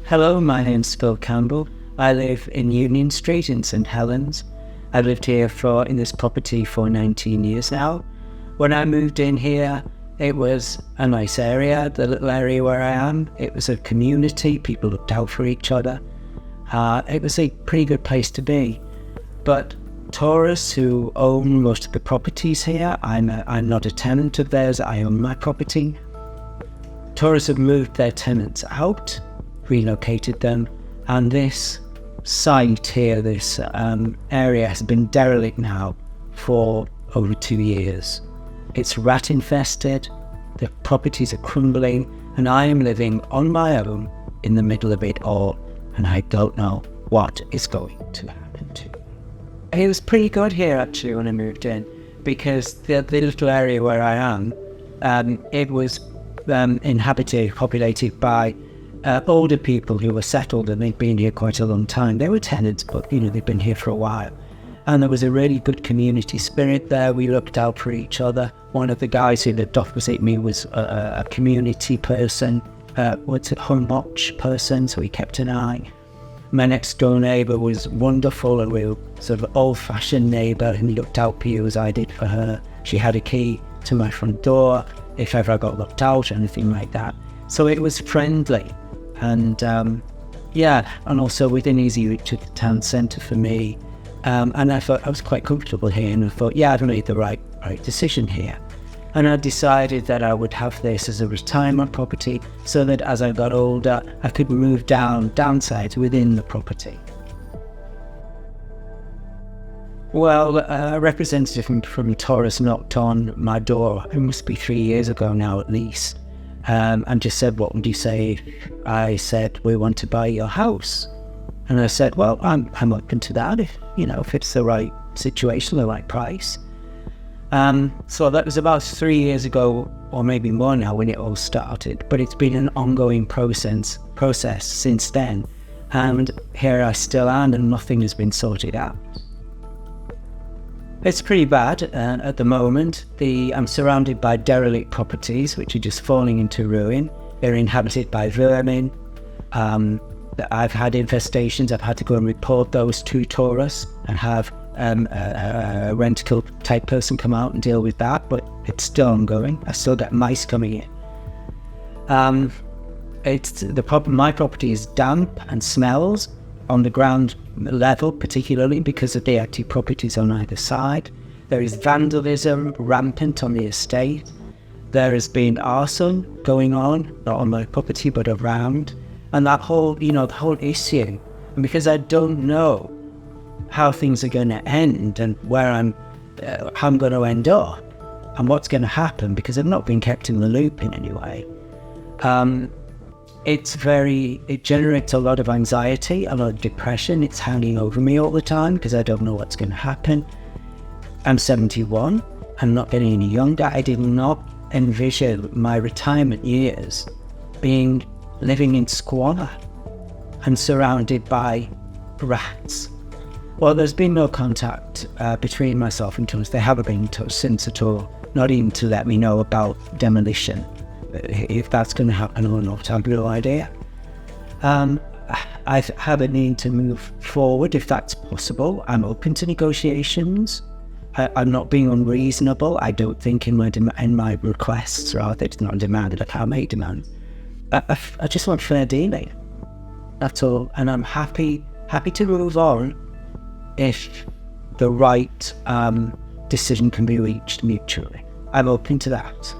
Hello, my name's Phill Campbell. I live in Union Street in St Helens. I've lived here in this property for 19 years now. When I moved in here, it was a nice area, the little area where I am. It was a community, people looked out for each other. It was a pretty good place to be. But tourists who own most of the properties here, I'm not a tenant of theirs, I own my property. Tourists have moved their tenants out, relocated them, and this site here, this area has been derelict now for over 2 years. It's rat infested, the properties are crumbling, and I am living on my own in the middle of it all, and I don't know what is going to happen to me. It was pretty good here actually when I moved in, because the little area where I am, it was inhabited, populated by older people who were settled, and they'd been here quite a long time. They were tenants, but they'd been here for a while. And there was a really good community spirit there. We looked out for each other. One of the guys who lived opposite me was a community person, home watch person, so he kept an eye. My next door neighbour was wonderful, and we were sort of old-fashioned neighbour who looked out for you as I did for her. She had a key to my front door if ever I got locked out, anything like that. So it was friendly. And and also within easy reach of the town centre for me. And I thought I was quite comfortable here, and I thought, I've made the right decision here. And I decided that I would have this as a retirement property, so that as I got older, I could move downsides within the property. Well, a representative from Taurus knocked on my door, it must be 3 years ago now at least, and just said, what would you say if I said, we want to buy your house? And I said, well, I'm open to that if it's the right situation, the right price. So that was about 3 years ago, or maybe more now, when it all started. But it's been an ongoing process since then. And here I still am, and nothing has been sorted out. It's pretty bad at the moment. I'm surrounded by derelict properties, which are just falling into ruin. They're inhabited by vermin. I've had infestations. I've had to go and report those to Taurus and have a rentable type person come out and deal with that, but it's still ongoing. I still get mice coming in. It's the problem. My property is damp and smells on the ground level, particularly because of the empty properties on either side. There is vandalism rampant on the estate. There has been arson going on, not on my property but around, and that whole, the whole issue. And because I don't know how things are going to end and where how I'm going to end up and what's going to happen, because I've not been kept in the loop in any way. It generates a lot of anxiety, a lot of depression. It's hanging over me all the time because I don't know what's going to happen. I'm 71. I'm not getting any younger. I did not envision my retirement years living in squalor and surrounded by rats. Well, there's been no contact between myself and Taurus. They haven't been in touch since at all, not even to let me know about demolition. If that's going to happen or not, I've no idea. I have a need to move forward if that's possible. I'm open to negotiations. I'm not being unreasonable. I don't think in my requests, rather, it's not a demand that I can't make demands. I just want fair dealing. That's all. And I'm happy to move on if the right decision can be reached mutually. I'm open to that.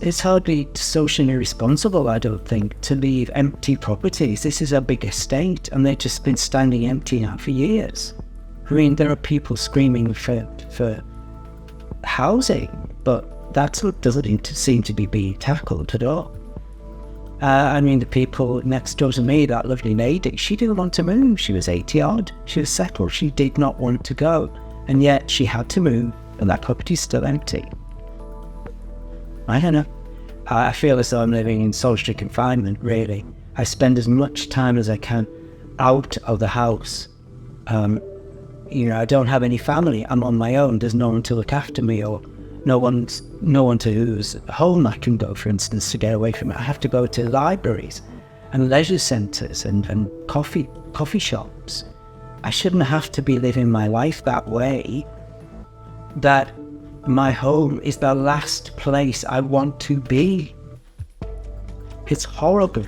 It's hardly socially responsible, I don't think, to leave empty properties. This is a big estate, and they've just been standing empty now for years. I mean, there are people screaming for housing, but that doesn't seem to be being tackled at all. The people next door to me, that lovely lady, she didn't want to move. She was 80-odd. She was settled. She did not want to go. And yet she had to move, and that property's still empty. I don't know. I feel as though I'm living in solitary confinement, really. I spend as much time as I can out of the house. I don't have any family. I'm on my own. There's no one to look after me, or no one to whose home I can go, for instance, to get away from it. I have to go to libraries. and leisure centres and coffee shops. I shouldn't have to be living my life that way, that my home is the last place I want to be. It's horrible.